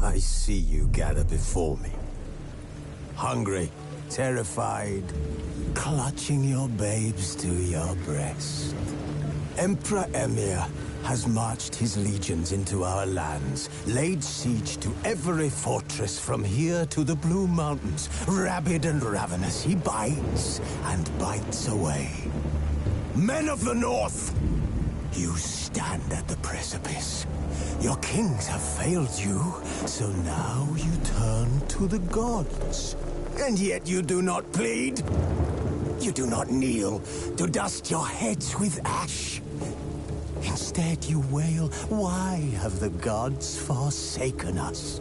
I see you gather before me. Hungry, terrified, clutching your babes to your breast. Emperor Emhyr has marched his legions into our lands, laid siege to every fortress from here to the Blue Mountains. Rabid and ravenous, he bites and bites away. Men of the North, you stand at the precipice. Your kings have failed you, so now you turn to the gods. And yet you do not plead. You do not kneel to dust your heads with ash. Instead you wail, why have the gods forsaken us?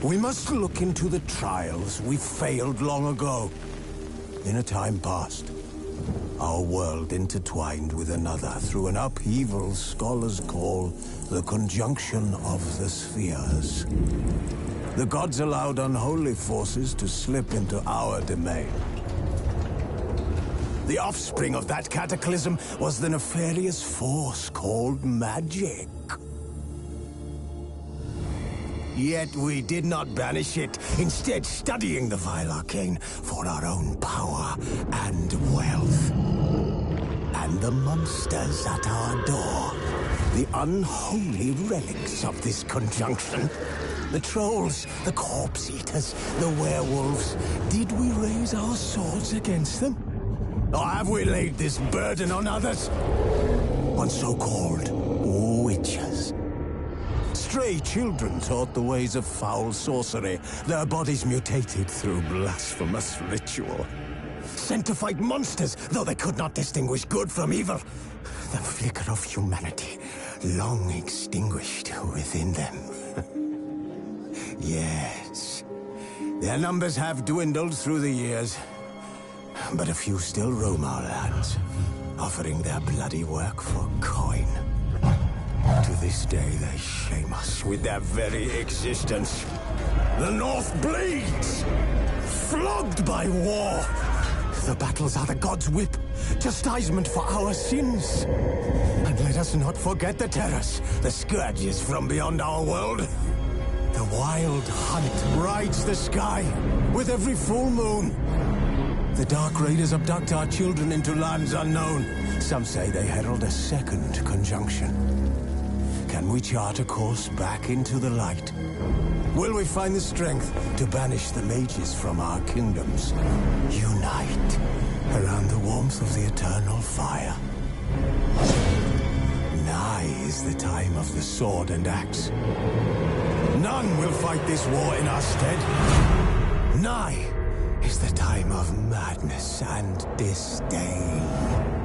We must look into the trials we failed long ago. In a time past, our world intertwined with another through an upheaval scholars call the conjunction of the spheres. The gods allowed unholy forces to slip into our domain. The offspring of that cataclysm was the nefarious force called magic. Yet we did not banish it, instead studying the vile arcane for our own power and wealth. And the monsters at our door, the unholy relics of this conjunction. The trolls, the corpse eaters, the werewolves. Did we raise our swords against them? Or have we laid this burden on others? On so-called witches. Stray children taught the ways of foul sorcery, their bodies mutated through blasphemous ritual. Sent to fight monsters, though they could not distinguish good from evil. The flicker of humanity, long extinguished within them. Yes, their numbers have dwindled through the years. But a few still roam our lands, offering their bloody work for coin. To this day, they shame us with their very existence. The North bleeds, flogged by war. The battles are the gods' whip, chastisement for our sins. And let us not forget the terrors, the scourges from beyond our world. The wild hunt rides the sky with every full moon. The Dark Raiders abduct our children into lands unknown. Some say they herald a second conjunction. Can we chart a course back into the light? Will we find the strength to banish the mages from our kingdoms? Unite around the warmth of the eternal fire. Nigh is the time of the sword and axe. None will fight this war in our stead. Nigh is the time of madness and disdain.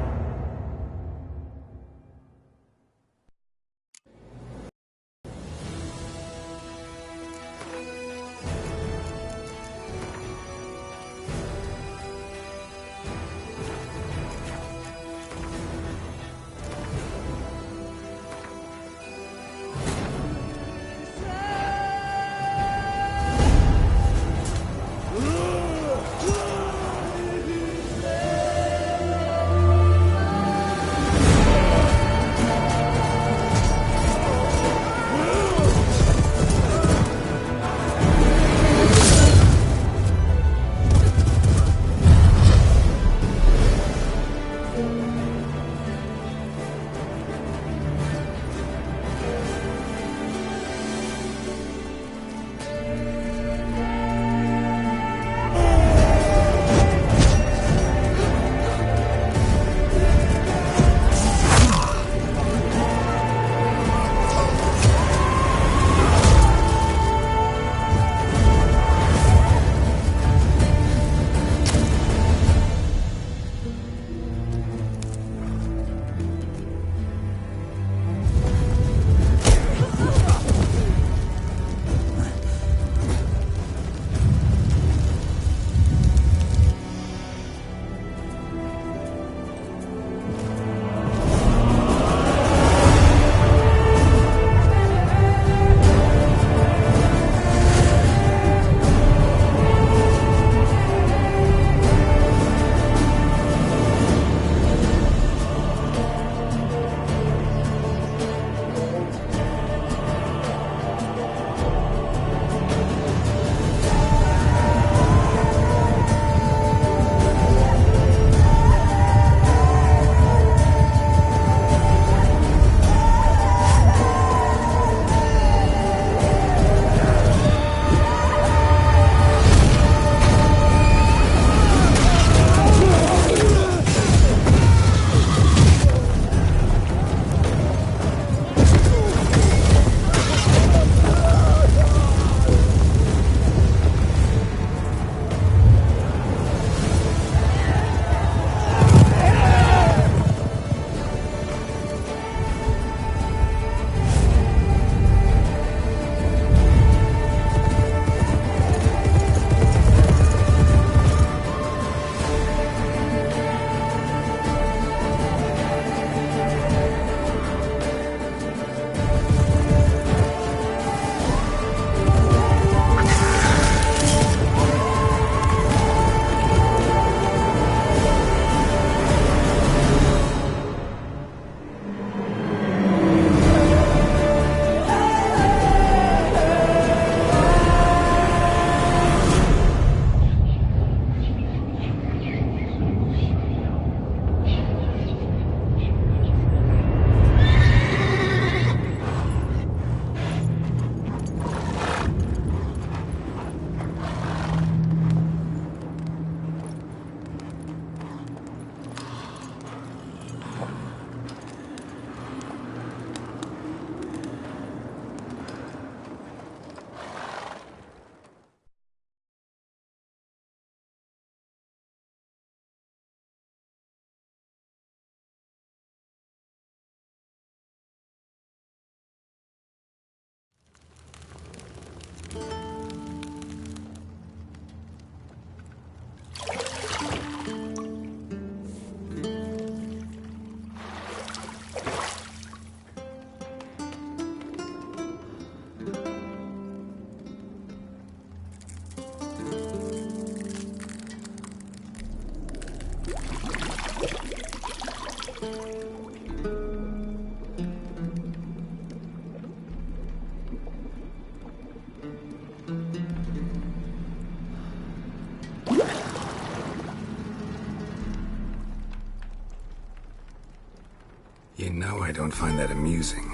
know I don't find that amusing.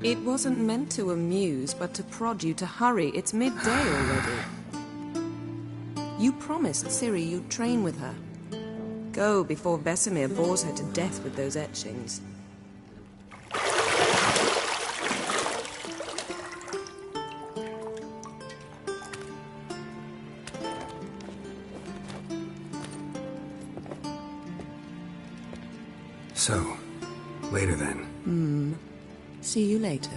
It wasn't meant to amuse, but to prod you to hurry. It's midday already. You promised Ciri you'd train with her. Go before Vesemir bores her to death with those etchings. So, later then. See you later.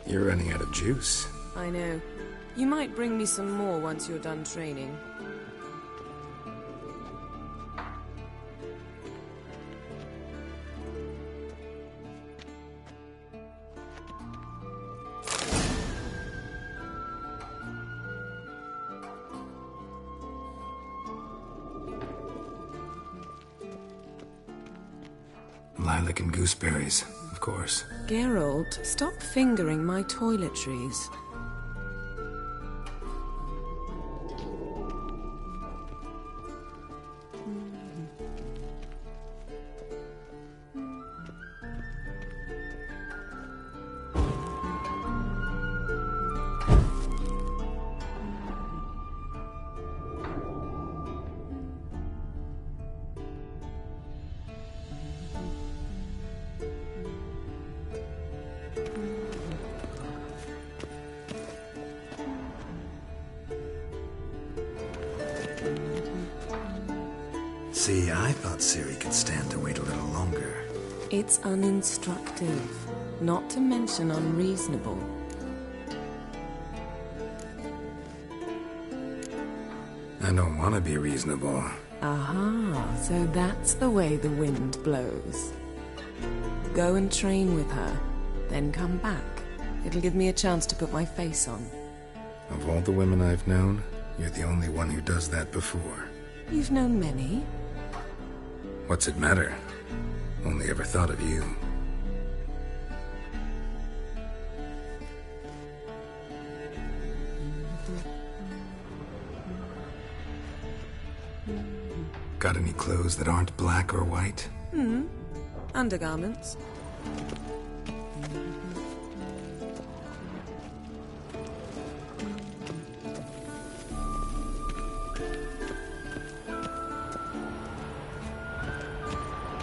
You're running out of juice. I know. You might bring me some more once you're done training. Lilac and gooseberries, of course. Geralt, stop fingering my toiletries. See, I thought Ciri could stand to wait a little longer. It's uninstructive, not to mention unreasonable. I don't want to be reasonable. Aha, so that's the way the wind blows. Go and train with her, then come back. It'll give me a chance to put my face on. Of all the women I've known, you're the only one who does that before. You've known many. What's it matter? Only ever thought of you. Got any clothes that aren't black or white? Undergarments.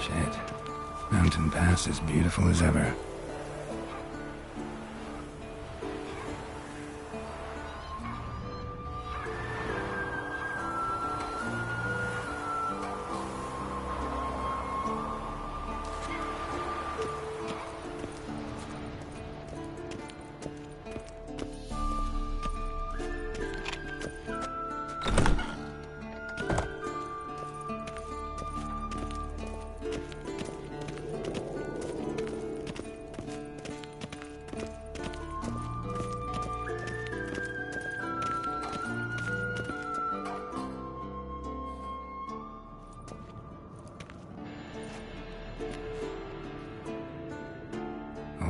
Shit. Mountain Pass is beautiful as ever.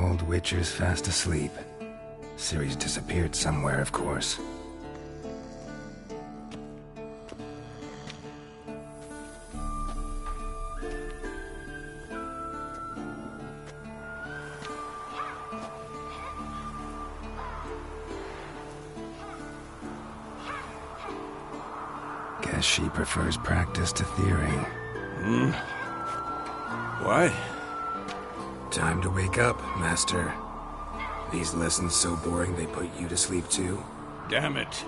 Old Witcher's fast asleep. Ciri's disappeared somewhere, of course. Guess she prefers practice to theory. What? Time to wake up, Master. These lessons so boring they put you to sleep too? Damn it.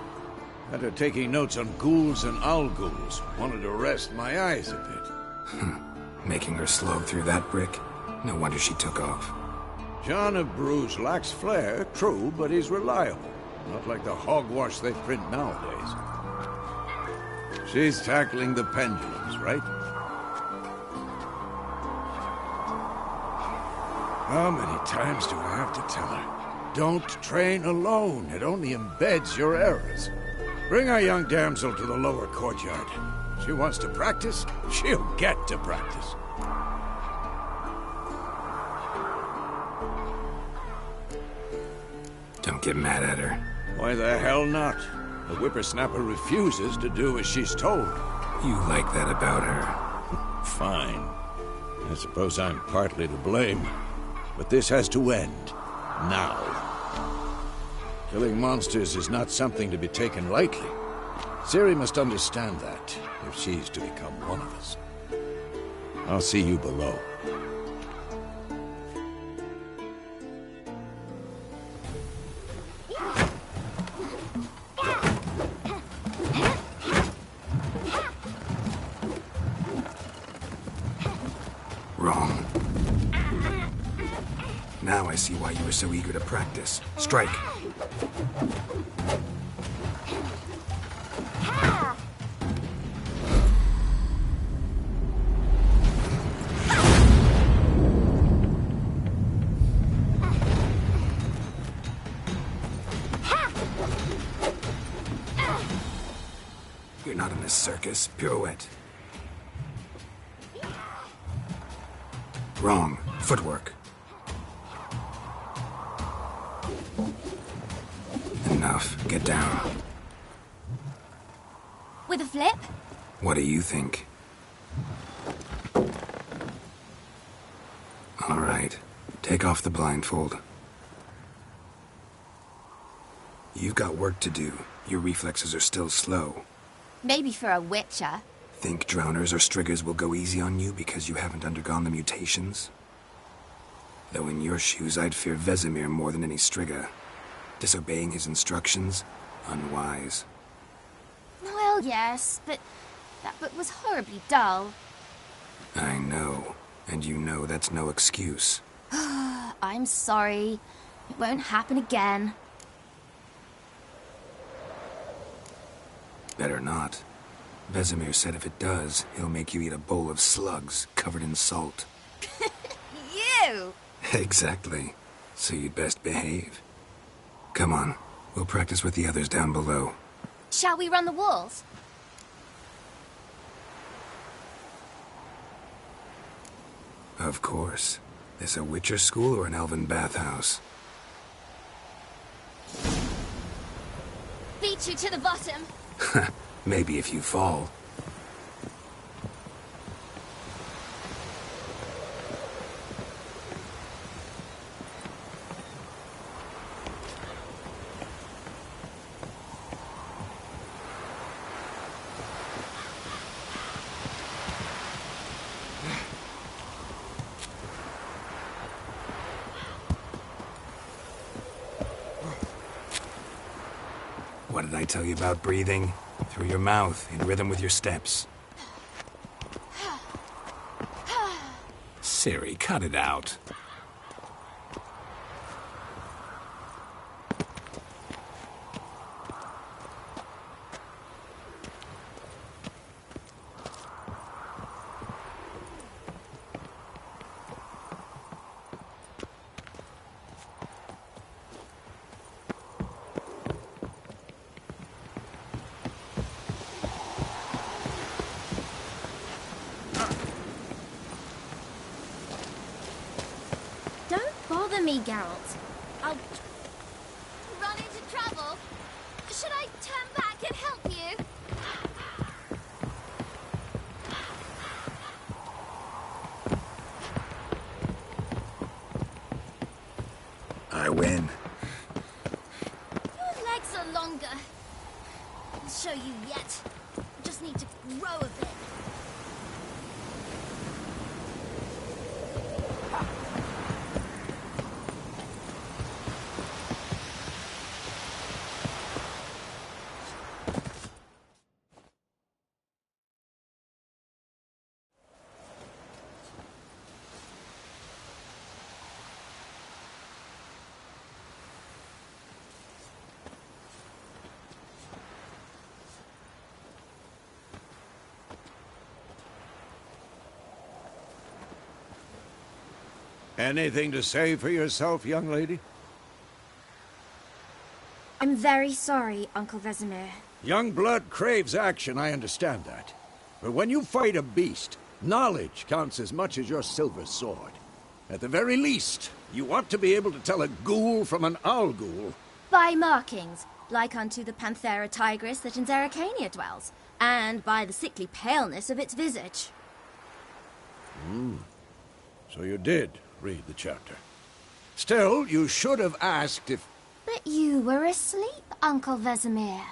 Had her taking notes on ghouls and owl ghouls. Wanted to rest my eyes a bit. Making her slog through that brick? No wonder she took off. John of Bruges lacks flair, true, but he's reliable. Not like the hogwash they print nowadays. She's tackling the pendulums, right? How many times do I have to tell her? Don't train alone. It only embeds your errors. Bring our young damsel to the lower courtyard. She wants to practice, she'll get to practice. Don't get mad at her. Why the hell not? The whippersnapper refuses to do as she's told. You like that about her. Fine. I suppose I'm partly to blame. But this has to end. Now. Killing monsters is not something to be taken lightly. Ciri must understand that, if she's to become one of us. I'll see you below. Wrong. Now I see why you were so eager to practice. Strike. You're not in a circus. Pirouette. Wrong. Footwork. Enough. Get down. With a flip? What do you think? All right. Take off the blindfold. You've got work to do. Your reflexes are still slow. Maybe for a witcher. Think drowners or striggers will go easy on you because you haven't undergone the mutations? Though in your shoes, I'd fear Vesemir more than any strigger. Disobeying his instructions? Unwise. Well, yes, but that book was horribly dull. I know. And you know that's no excuse. I'm sorry. It won't happen again. Better not. Vesemir said if it does, he'll make you eat a bowl of slugs covered in salt. You! Exactly. So you'd best behave. Come on. We'll practice with the others down below. Shall we run the walls? Of course. This a Witcher school or an elven bathhouse? Beat you to the bottom. Maybe if you fall. What did I tell you about breathing? Through your mouth, in rhythm with your steps. Ciri, cut it out. me, Geralt. I'll run into trouble. Should I turn back and help you? I win. Your legs are longer. I'll show you yet. Just need to grow a bit. Anything to say for yourself, young lady? I'm very sorry, Uncle Vesemir. Young blood craves action, I understand that. But when you fight a beast, knowledge counts as much as your silver sword. At the very least, you want to be able to tell a ghoul from an owl ghoul. By markings, like unto the Panthera tigris that in Zerrikania dwells, and by the sickly paleness of its visage. So you did read the chapter. Still, you should have asked if... But you were asleep, Uncle Vesemir.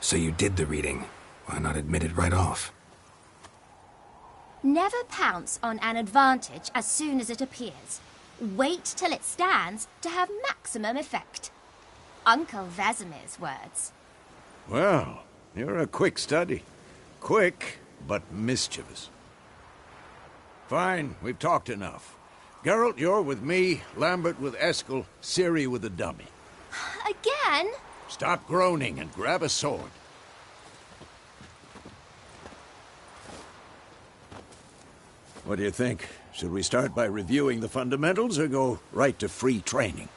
So you did the reading. Why not admit it right off? Never pounce on an advantage as soon as it appears. Wait till it stands to have maximum effect. Uncle Vesemir's words. Well, you're a quick study. Quick, but mischievous. Fine, we've talked enough. Geralt, you're with me, Lambert with Eskel, Ciri with the dummy. Again? Stop groaning and grab a sword. What do you think? Should we start by reviewing the fundamentals or go right to free training?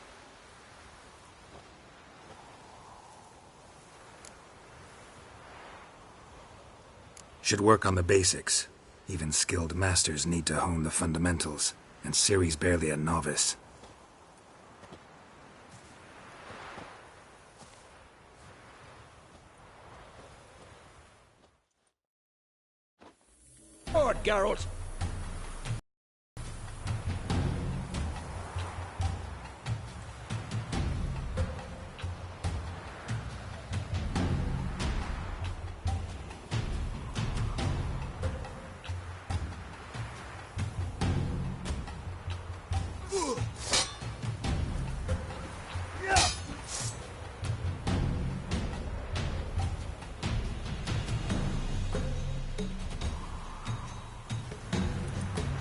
Should work on the basics. Even skilled masters need to hone the fundamentals, and Ciri's barely a novice. Forward, Geralt!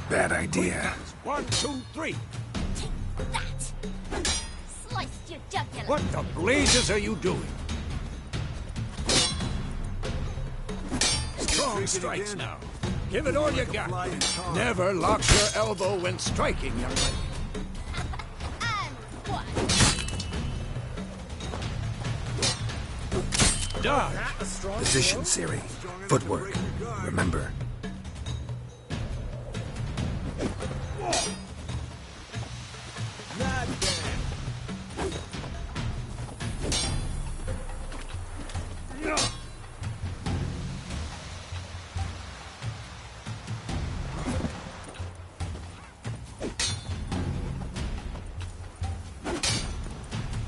Bad idea. 1, 2, 3. Take that! Sliced your jugular. What the blazes are you doing? Strong strikes now. Give it all you got. Never lock your elbow when striking, young lady. And what? Dodge. Position, Ciri. Footwork. Remember.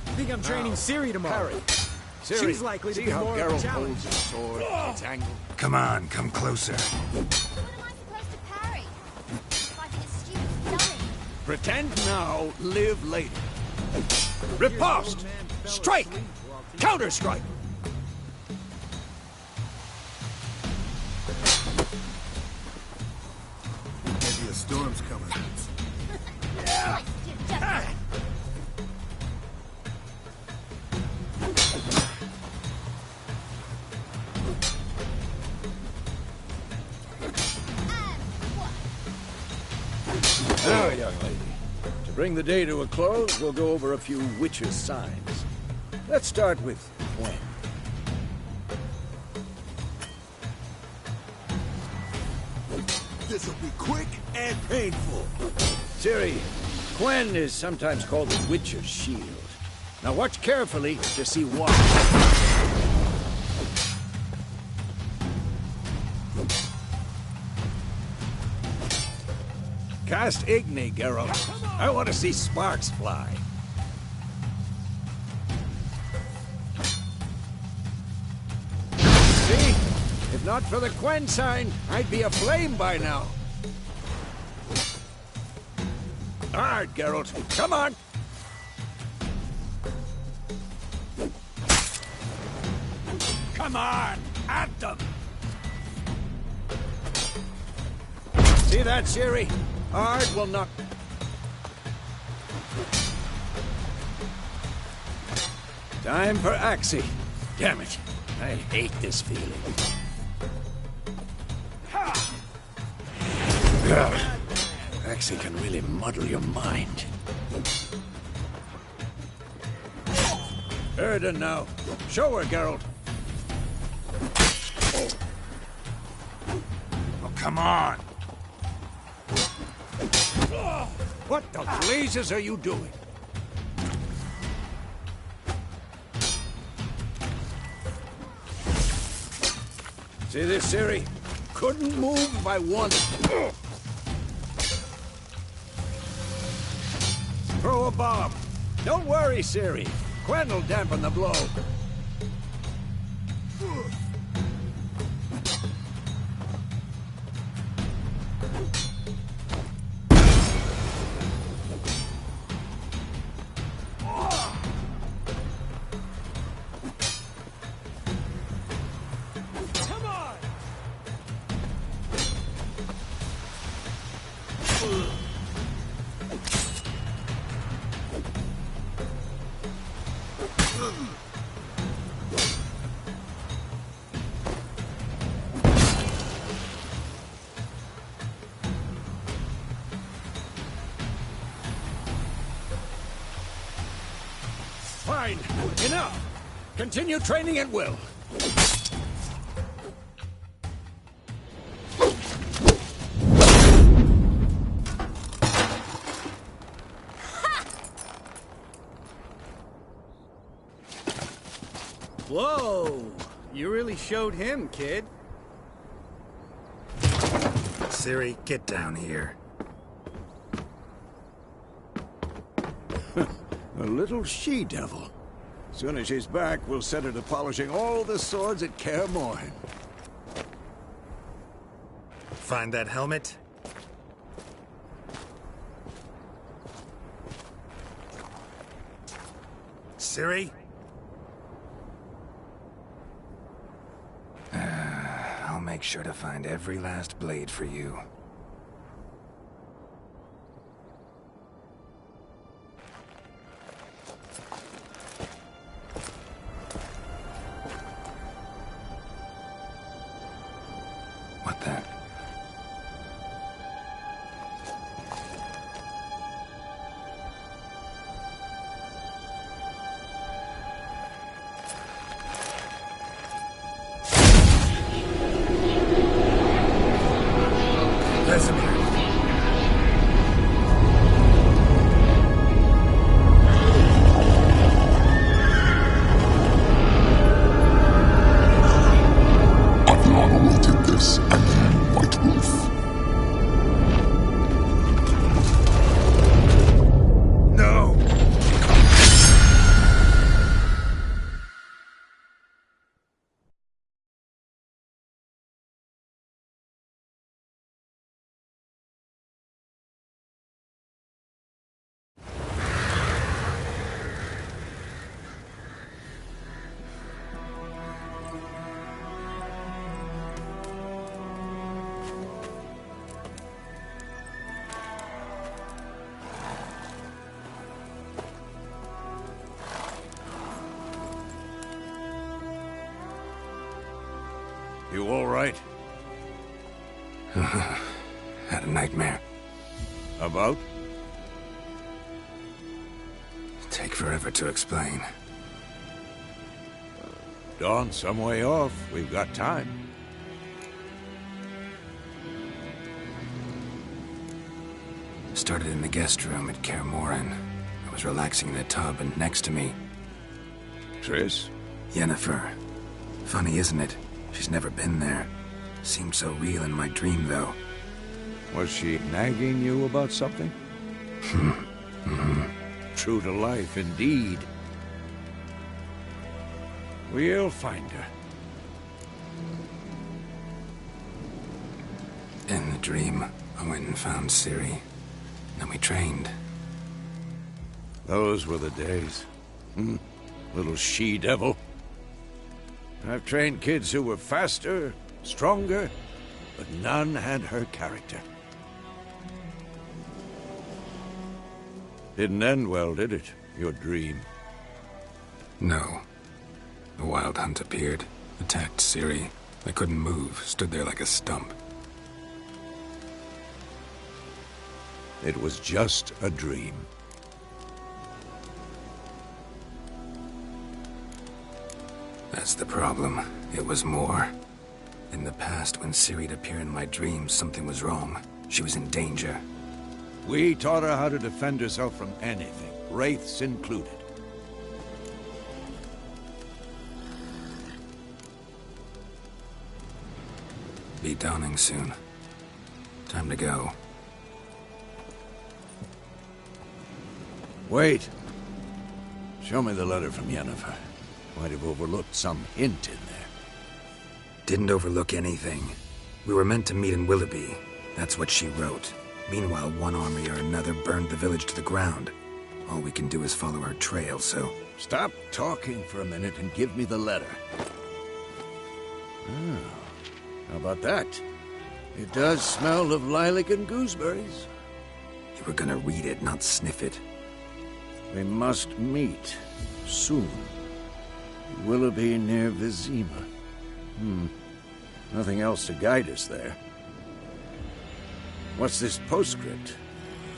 I think I'm training Ciri tomorrow. Ciri, She's likely to see be how more of a Geralt challenge. holds his sword, its angle. Come on, come closer. What am I supposed to parry? Fighting a stupid dummy. Pretend now, live later. Riposte! Strike! Counter-strike! Maybe a storm's coming. Sliced your jugular. Now, young lady, to bring the day to a close, we'll go over a few witches' signs. Let's start with when. This'll be quick and painful. Ciri, Quen is sometimes called the Witcher's Shield. Now watch carefully to see why. Cast Igni, Geralt. I want to see sparks fly. See? If not for the Quen sign, I'd be aflame by now. All right, Geralt. Come on. Come on! At them! See that, Ciri? Ard will not... Time for Axii. Damn it. I hate this feeling. Axii can really muddle your mind. Erden now. Show her, Geralt. Oh, come on! What the blazes are you doing? See this, Ciri? Couldn't move if I wanted. Throw a bomb. Don't worry, Ciri. Quen will dampen the blow. Fine. Enough. Continue training at will. Whoa! You really showed him, kid. Ciri, get down here. A little she-devil. Soon as she's back, we'll set her to polishing all the swords at Kaer Morhen. Find that helmet? Ciri? I'll make sure to find every last blade for you. What then? Vesemir. Adriana did this, and you, White Wolf. No! You all right? Had a nightmare. About? Take forever to explain. Dawn's some way off. We've got time. Started in the guest room at Kaer Morhen. I was relaxing in a tub, and next to me... Triss? Yennefer. Funny, isn't it? She's never been there. Seemed so real in my dream, though. Was she nagging you about something? True to life, indeed. We'll find her. In the dream, I went and found Ciri. Then we trained. Those were the days. Little she-devil. I've trained kids who were faster, stronger, but none had her character. Didn't end well, did it? Your dream? No. A wild hunt appeared, attacked Ciri. I couldn't move, stood there like a stump. It was just a dream. That's the problem. It was more. In the past, when Ciri'd appear in my dreams, something was wrong. She was in danger. We taught her how to defend herself from anything, wraiths included. Be dawning soon. Time to go. Wait. Show me the letter from Yennefer. Might have overlooked some hint in there. Didn't overlook anything. We were meant to meet in Willoughby. That's what she wrote. Meanwhile, one army or another burned the village to the ground. All we can do is follow her trail, so... Stop talking for a minute and give me the letter. How about that? It does smell of lilac and gooseberries. You were gonna read it, not sniff it. We must meet. Soon. Willoughby near Vizima. Nothing else to guide us there. What's this postscript?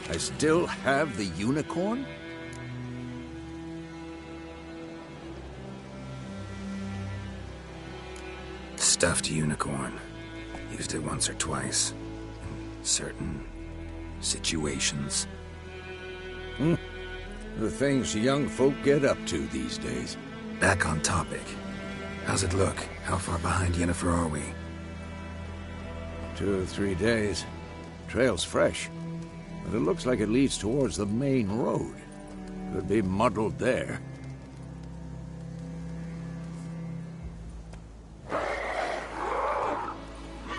I still have the unicorn? Stuffed unicorn. Used it once or twice. In certain situations. The things young folk get up to these days. Back on topic. How's it look? How far behind Yennefer are we? 2 or 3 days. Trail's fresh, but it looks like it leads towards the main road. Could be muddled there.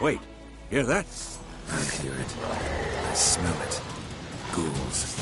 Wait, hear that? I hear it. I smell it. Ghouls.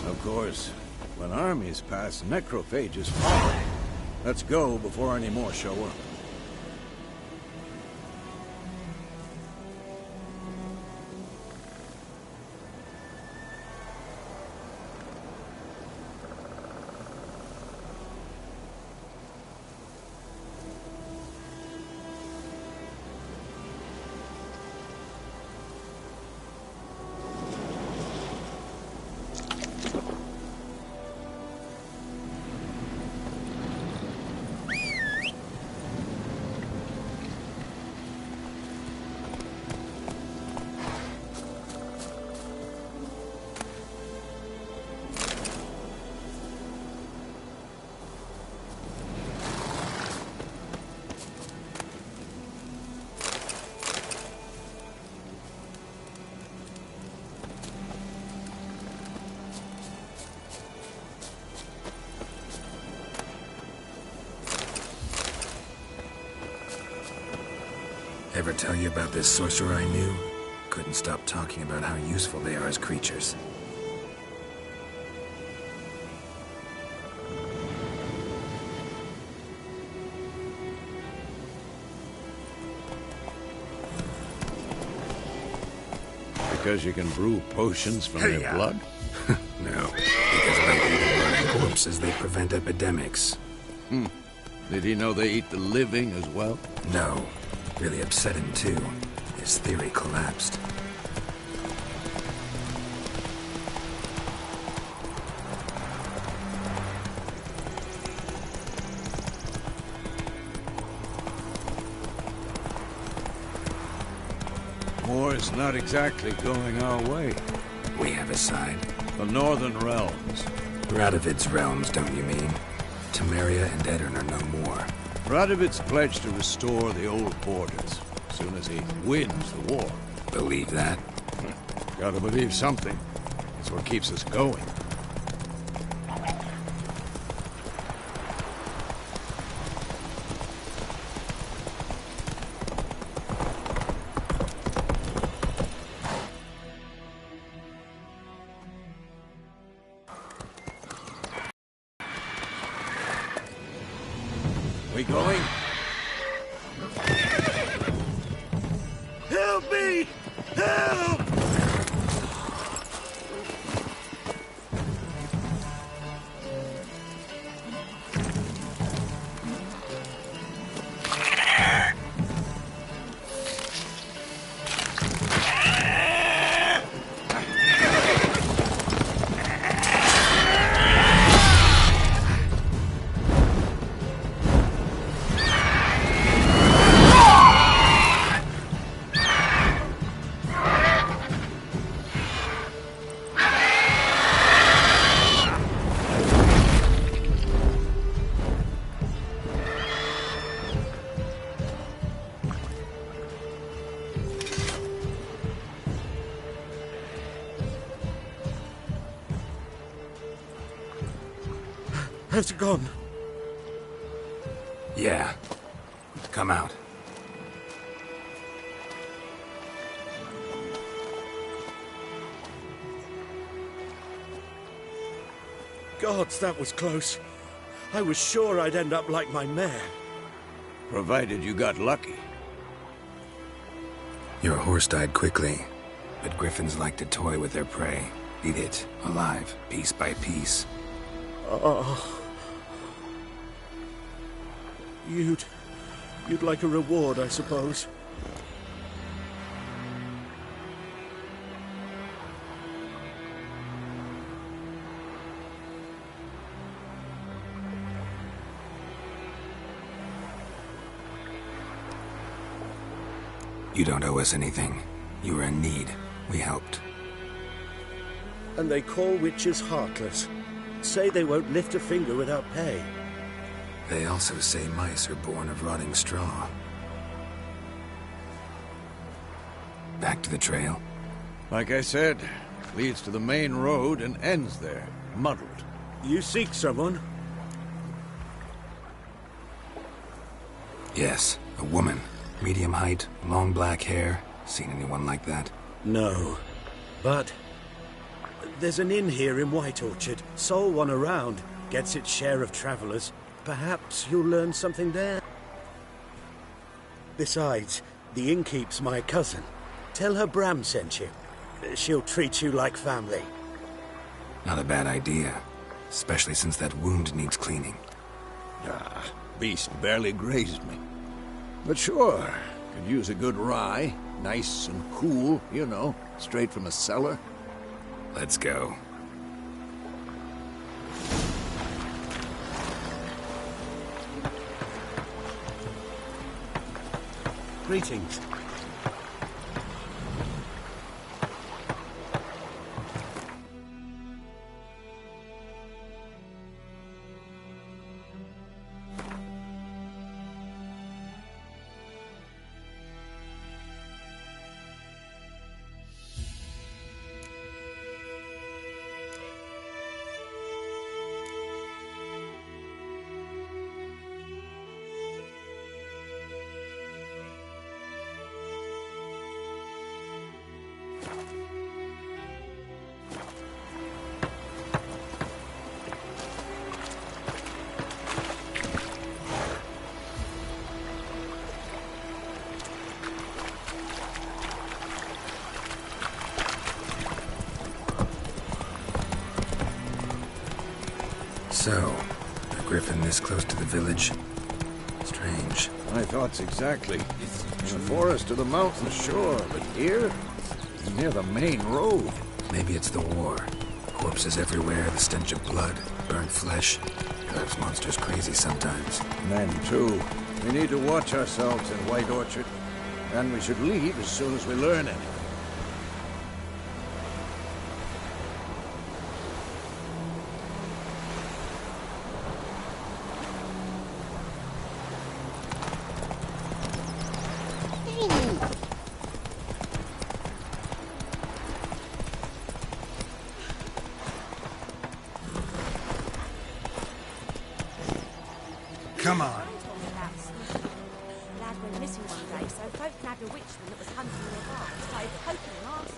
Of course, when armies pass, necrophages follow. Let's go before any more show up. ever tell you about this sorcerer I knew? Couldn't stop talking about how useful they are as creatures. Because you can brew potions from their blood? No, because by eating rotting corpses, they prevent epidemics. Did he know they eat the living as well? No. Really upset him, too. His theory collapsed. War's not exactly going our way. We have a side. The Northern Realms. Radovid's realms, don't you mean? Temeria and Edirn are no more. Radovid's pledged to restore the old borders as soon as he wins the war. Believe that? Gotta believe something. It's what keeps us going. We going? Help me! Help! Has it gone? Yeah. Come out. Gods, that was close. I was sure I'd end up like my mare. Provided you got lucky. Your horse died quickly, but griffins like to toy with their prey. Eat it, alive, piece by piece. Oh. You'd like a reward, I suppose. You don't owe us anything. You were in need. We helped. And they call witches heartless. Say they won't lift a finger without pay. They also say mice are born of rotting straw. Back to the trail? Like I said, it leads to the main road and ends there, muddled. You seek someone? Yes, a woman. Medium height, long black hair. Seen anyone like that? No. But there's an inn here in White Orchard. Sole one around. Gets its share of travelers. Perhaps you'll learn something there. Besides, the innkeep's my cousin. Tell her Bram sent you. She'll treat you like family. Not a bad idea. Especially since that wound needs cleaning. Ah, beast barely grazed me. But sure, could use a good rye. Nice and cool, you know, straight from a cellar. Let's go. Greetings. So, a griffin this close to the village? Strange. My thoughts exactly. In the forest or the mountain, sure, but here? Near the main road. Maybe it's the war. Corpses everywhere, the stench of blood, burnt flesh. Drives monsters crazy sometimes. Men, too. We need to watch ourselves in White Orchard. And we should leave as soon as we learn anything. Come on. Lad went missing one day, so folk nabbed a witchman that was hunting nearby, started poking him arse.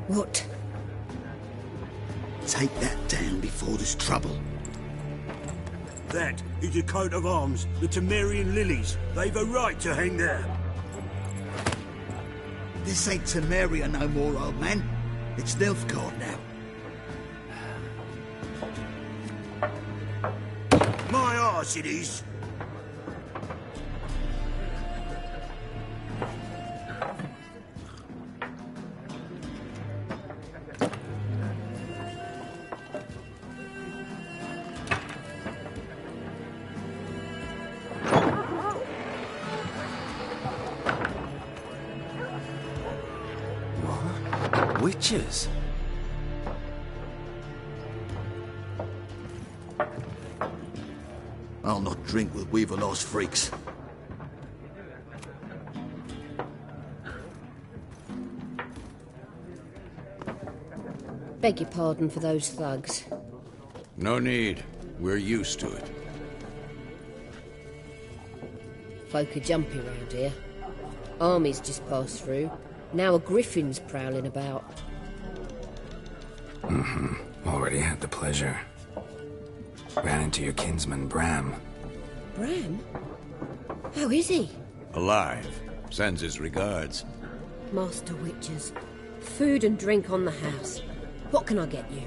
What? Take that down before there's trouble. That is a coat of arms, the Temerian lilies. They've a right to hang there. This ain't Temeria no more, old man. It's Nilfgaard now. My arse it is. Witches? I'll not drink with Weaverlaw's freaks. Beg your pardon for those thugs. No need. We're used to it. Folk are jumpy round here. Armies just passed through. Now a griffin's prowling about. Already had the pleasure. Ran into your kinsman, Bram. Bram? How is he? Alive. Sends his regards. Master Witches. Food and drink on the house. What can I get you?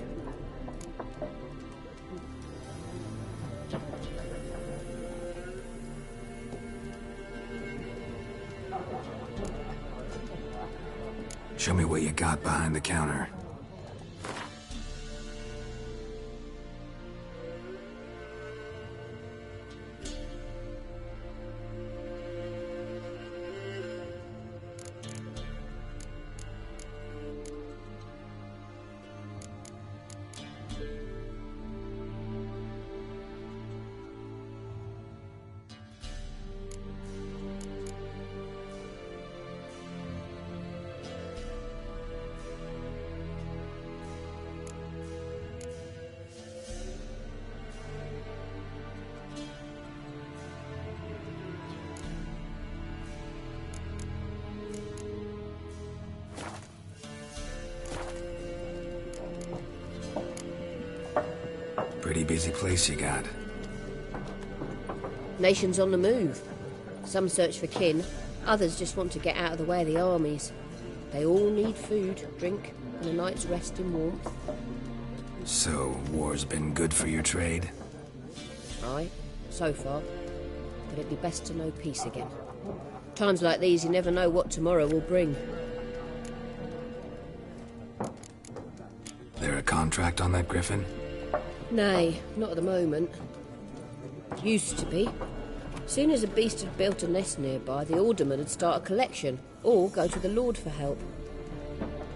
Show me what you got behind the counter. Pretty busy place you got. Nations on the move. Some search for kin, others just want to get out of the way of the armies. They all need food, drink, and a night's rest in warmth. So, war's been good for your trade? Aye, so far. But it'd be best to know peace again. Times like these, you never know what tomorrow will bring. There a contract on that griffin? Nay, not at the moment. Used to be. Soon as a beast had built a nest nearby, the alderman would start a collection, or go to the Lord for help.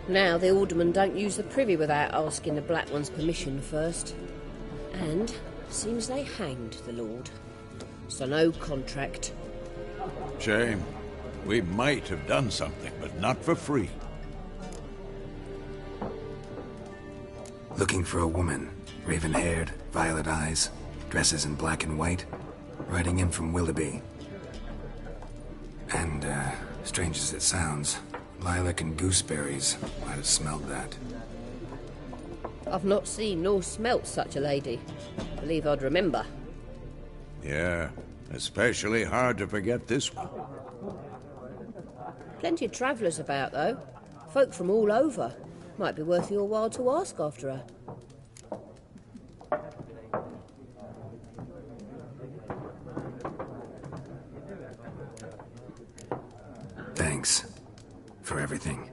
Now the aldermen don't use the privy without asking the Black One's permission first. And seems they hanged the Lord. So no contract. Shame. We might have done something, but not for free. Looking for a woman. Raven-haired, violet eyes, dresses in black and white. Riding in from Willoughby. And, strange as it sounds, lilac and gooseberries might have smelled that. I've not seen nor smelt such a lady. Believe I'd remember. Yeah, especially hard to forget this one. Plenty of travellers about, though. Folk from all over. Might be worth your while to ask after her. Thanks for everything.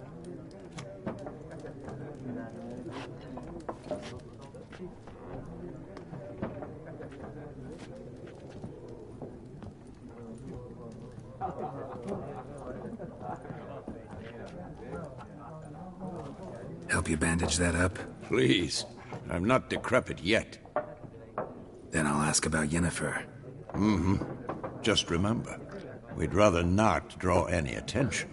Help you bandage that up? Please. I'm not decrepit yet. Then I'll ask about Yennefer. Mm-hmm. Just remember, we'd rather not draw any attention.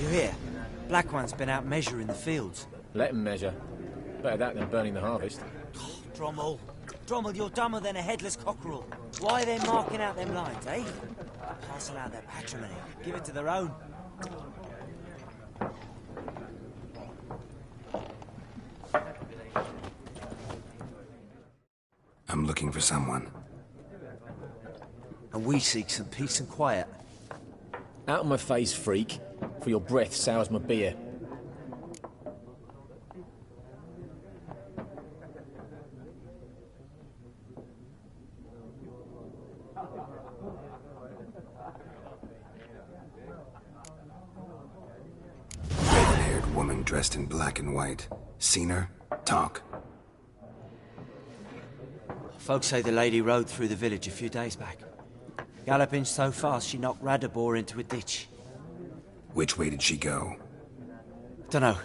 You hear? Black One's been out measuring the fields. Let him measure. Better that than burning the harvest. Drommel. Drommel, you're dumber than a headless cockerel. Why are they marking out them lines, eh? Parcel out their patrimony. Give it to their own. I'm looking for someone. And we seek some peace and quiet. Out of my face, freak, for your breath sours my beer. Red-haired woman dressed in black and white. Seen her? Talk. Folks say the lady rode through the village a few days back. Galloping so fast she knocked Radabor into a ditch. Which way did she go? Dunno.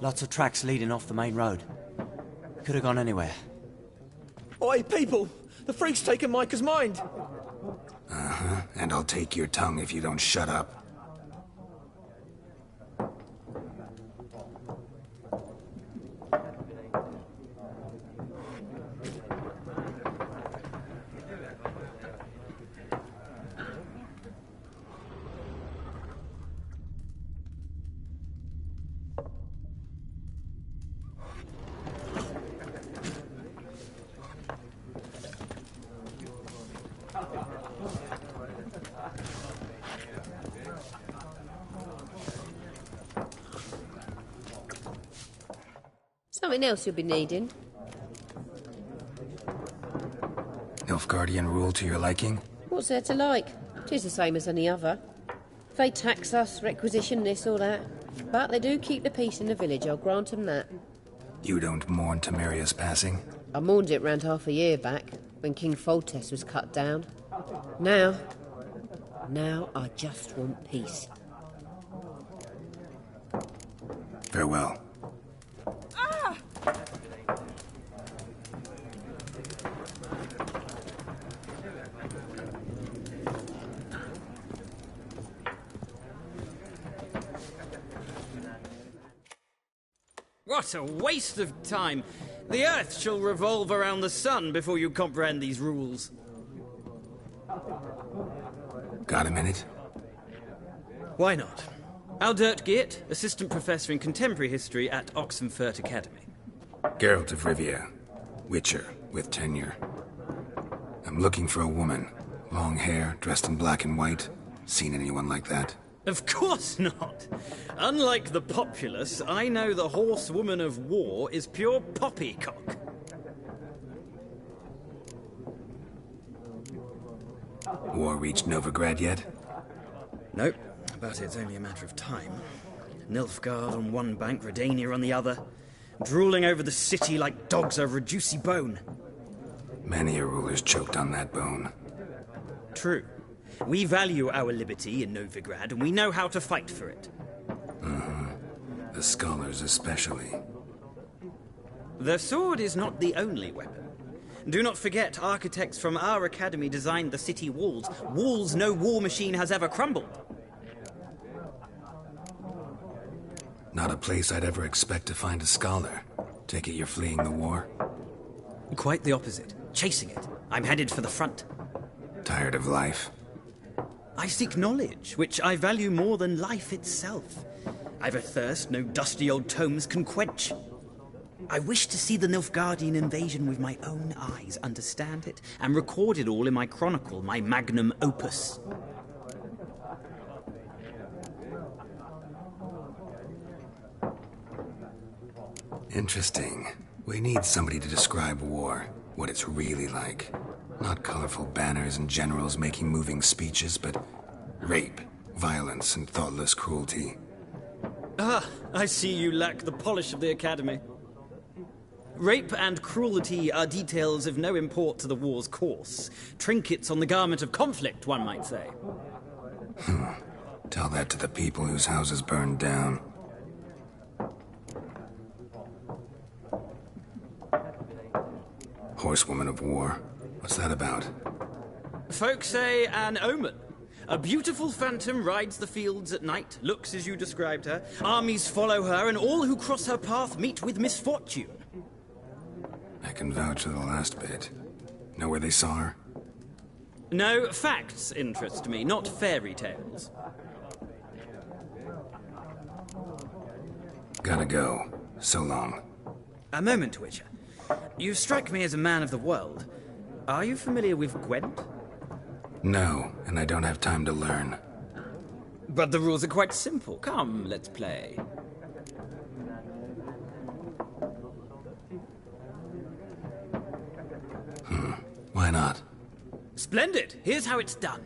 Lots of tracks leading off the main road. Could have gone anywhere. Oi, people! The freak's taken Micah's mind! Uh-huh. And I'll take your tongue if you don't shut up. Something else you'll be needing. Nilfgaardian rule to your liking? What's there to like? 'Tis the same as any other. They tax us, requisition this or that. But they do keep the peace in the village, I'll grant 'em that. You don't mourn Temeria's passing? I mourned it round half a year back, when King Foltest was cut down. Now I just want peace. Farewell. What a waste of time! The Earth shall revolve around the sun before you comprehend these rules. Got a minute? Why not? Aldert Geert, Assistant Professor in Contemporary History at Oxenfurt Academy. Geralt of Rivia, Witcher, with tenure. I'm looking for a woman. Long hair, dressed in black and white. Seen anyone like that? Of course not! Unlike the populace, I know the horsewoman of war is pure poppycock. War reached Novigrad yet? Nope, but it's only a matter of time. Nilfgaard on one bank, Redania on the other, drooling over the city like dogs over a juicy bone. Many a ruler's choked on that bone. True. We value our liberty in Novigrad, and we know how to fight for it. Mm-hmm. The scholars especially. The sword is not the only weapon. Do not forget, architects from our academy designed the city walls. Walls no war machine has ever crumbled. Not a place I'd ever expect to find a scholar. Take it you're fleeing the war? Quite the opposite. Chasing it. I'm headed for the front. Tired of life? I seek knowledge, which I value more than life itself. I've a thirst no dusty old tomes can quench. I wish to see the Nilfgaardian invasion with my own eyes, understand it, and record it all in my chronicle, my magnum opus. Interesting. We need somebody to describe war, what it's really like. Not colorful banners and generals making moving speeches, but rape, violence, and thoughtless cruelty. Ah, I see you lack the polish of the Academy. Rape and cruelty are details of no import to the war's course. Trinkets on the garment of conflict, one might say. Tell that to the people whose houses burned down. Horsewoman of War. What's that about? Folk say an omen. A beautiful phantom rides the fields at night, looks as you described her. Armies follow her, and all who cross her path meet with misfortune. I can vouch for the last bit. Know where they saw her? No, facts interest me, not fairy tales. Gotta go. So long. A moment, Witcher. You strike me as a man of the world. Are you familiar with Gwent? No, and I don't have time to learn. But the rules are quite simple. Come, let's play. Why not? Splendid! Here's how it's done.